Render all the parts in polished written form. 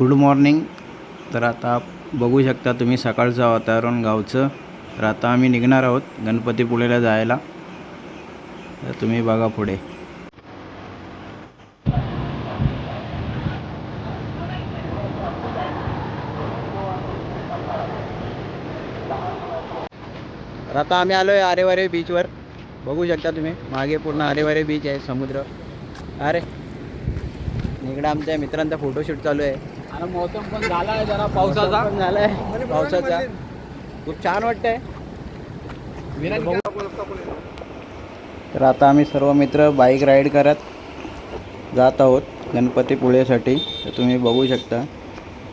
Good morning. तर आता बघू शकता तुम्ही सकाळचं वातावरण गावचं. तर आता आम्ही निघणार आहोत गणपतीपुळेला जायला. तर तुम्ही बघा पुढे. तर आता आम्ही आलो आहे आरेवारे बीचवर. बघू शकता तुम्ही मागे पूर्ण आरेवारे बीच आहे, समुद्र. अरे इकडे आमच्या मित्रांचा फोटोशूट चालू आहे. आणि मौसम पण झाला आहे जरा पावसाचा. पण झाला आहे पावसाचा. खूप छान वाटतंय. तर आता आम्ही सर्व मित्र बाईक राईड करत जात आहोत गणपतीपुळेसाठी. तर तुम्ही बघू शकता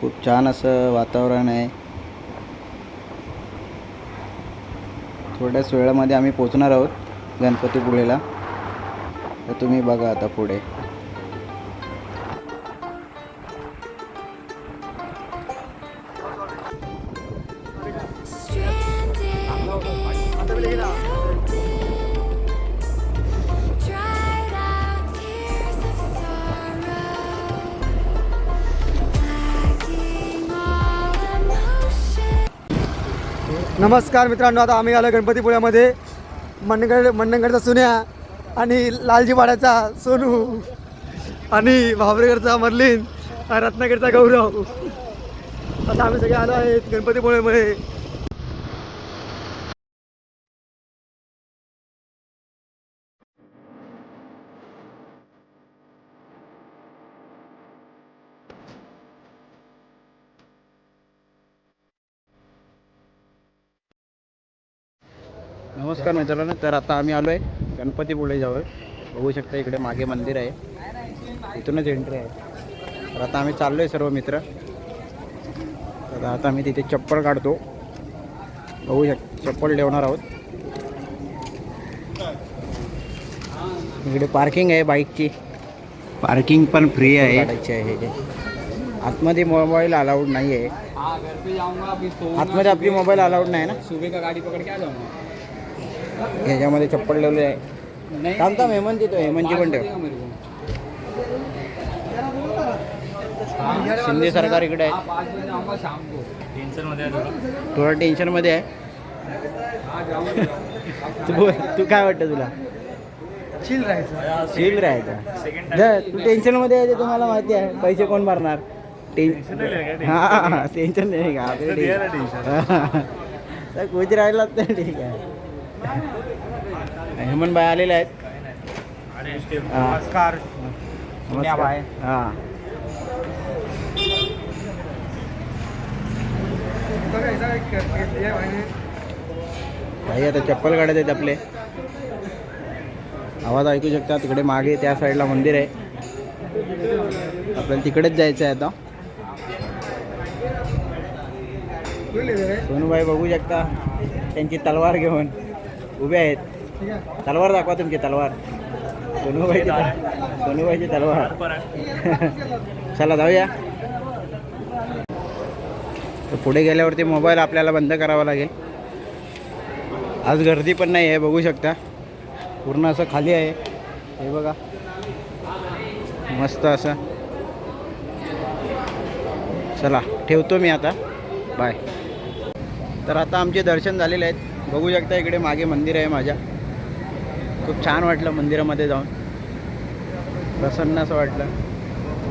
खूप छान असं वातावरण आहे. थोड्याच वेळामध्ये आम्ही पोचणार आहोत गणपतीपुळेला. तर तुम्ही बघा आता पुढे. नमस्कार मित्रांनो, आता आम्ही आलो गणपतीपुळ्यामध्ये. मंडणगडचा सुन्या आणि लालजीवाड्याचा सोनू आणि भावरेगडचा मर्लिन, रत्नागिरीचा गौरव. आता आम्ही सगळे आलो आहेत गणपतीपुळेमध्ये. नमस्कार मित्रांनो. तर आता आम्ही आलो आहे गणपतीपुळे जवळ. बघू शकता इकडे मागे मंदिर आहे, इथूनच एंट्री आहे. तर आता आम्ही चाललो आहे सर्व मित्र. तर आता आम्ही तिथे चप्पल काढतो. बघू चप्पल ठेवणार आहोत. इकडे पार्किंग आहे बाईकची. पार्किंग पण फ्री आहे. काढायची आहे. आतमध्ये मोबाईल अलाउड नाही आहे. आतमध्ये आपली मोबाईल अलाउड नाही ना. सुबह का गाडी पकड के जाऊ. ह्याच्यामध्ये चप्पल ठेवले आहे. थांबता हेमंत येतो. हेमंतची पण ठेव. शिंदे सरकार इकडे आहे. थोडं टेन्शनमध्ये आहे. तू काय वाटतं तुला? चिल राहायचं. चिल राहायचं. तू टेन्शनमध्ये आहे ते तुम्हाला माहिती आहे. पैसे कोण भरणार? हां टेन्शन नाही का तर कुठे राहिलात तर ठीक आहे. हेमंत भाई आलेले आहेत. नमस्कार. नमस्कार. हां भाई आता चप्पल काढत आहेत आपले. आवाज ऐकू शकता. तिकडे मागे त्या साईडला मंदिर आहे. आपल्याला तिकडेच जायचं आहे आता. सोनूभाई बघू शकता त्यांची तलवार घेऊन उभे आहेत. तलवार दाखवा तुमची तलवार. सोनूभाईची तलवार. चला जाऊया. तर पुढे गेल्यावरती मोबाईल आपल्याला बंद करावा लागेल. आज गर्दी पण नाही आहे. बघू शकता पूर्ण असं खाली आहे. हे बघा मस्त असं. चला ठेवतो मी आता. बाय. तर आता आमचे दर्शन झालेले आहेत. बघू शकता इकडे मागे मंदिर आहे माझ्या. खूप छान वाटलं मंदिरामध्ये जाऊन. प्रसन्न असं वाटलं.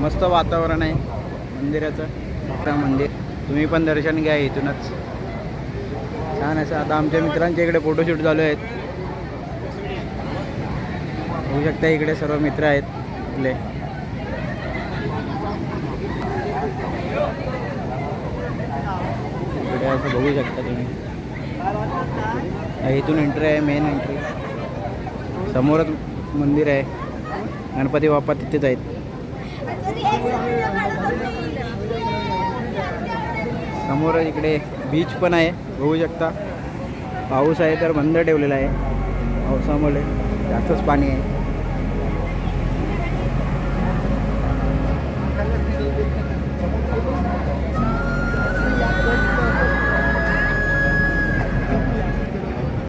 मस्त वातावरण आहे मंदिराचं. मोठं मंदिर. तुम्ही पण दर्शन घ्या इथूनच. छान असं. आता आमच्या मित्रांच्या इकडे फोटोशूट चालू आहेत. बघू शकता इकडे सर्व मित्र आहेत आपले. इकडे असं बघू शकता तुम्ही. इथून एंट्री आहे, मेन एंट्री. समोरच मंदिर आहे. गणपती बाप्पा तिथेच आहेत. समोर इकडे बीच पण आहे. बघू शकता. पाऊस आहे तर बंद ठेवलेला आहे. पावसामुळे जास्तच पाणी आहे.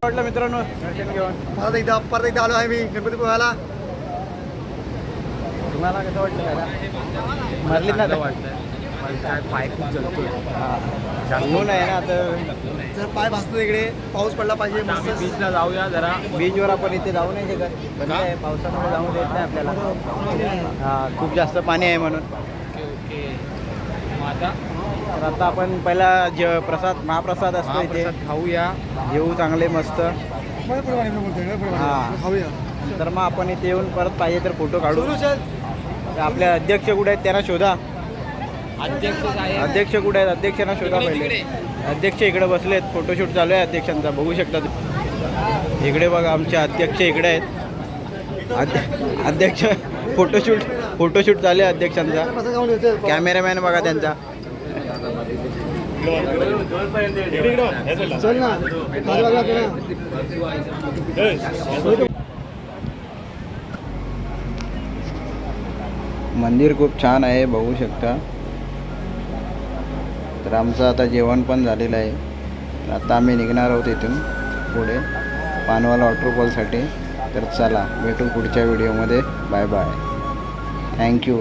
वाटलं मित्रांनो दर्शन घेऊन. परत एकदा आलो आहे मी गणपतीपुळ्याला. तुम्हाला कसं वाटलं? मर्लिन ना वाटतं. काय पाय खूप जळतोय. ऊन आहे ना तर जर पाय भासतो इकडे पाऊस पडला पाहिजे आम्ही मस्त बीचला जाऊया जरा. बीचवर आपण इथे जाऊ नाही शकत बंद आहे पावसामुळे जाऊ देत नाही आपल्याला. हां खूप जास्त पाणी आहे म्हणून. ओके मग आता तर आता आपण पहिला महाप्रसाद असतो इथे महाप्रसाद खाऊया. जेवू चांगले मस्त. हां. खाऊया नंतर मग आपण इथे येऊन परत पाहिजे तर फोटो काढू. तर आपले अध्यक्ष कुठे आहेत त्यांना शोधा. अध्यक्ष आहे. अध्यक्ष कुठे आहेत अध्यक्षांना शोधा पहिले. अध्यक्ष इकडे बसलेत फोटोशूट चालू आहे अध्यक्षांचा बघू शकता तुम्ही. इकडे बघा आमचे अध्यक्ष इकडे आहेत. अध्यक्ष फोटोशूट चालू आहे अध्यक्षांचा. कॅमेरामॅन बघा त्यांचा. चल ना मंदिर खूप छान आहे बघू शकता. तर आमचं आता जेवण पण झालेलं आहे. तर आता आम्ही निघणार आहोत इथून पुढे पानवाला वॉटरफॉलसाठी. तर चला भेटू पुढच्या व्हिडिओमध्ये. Bye bye. थँक्यू.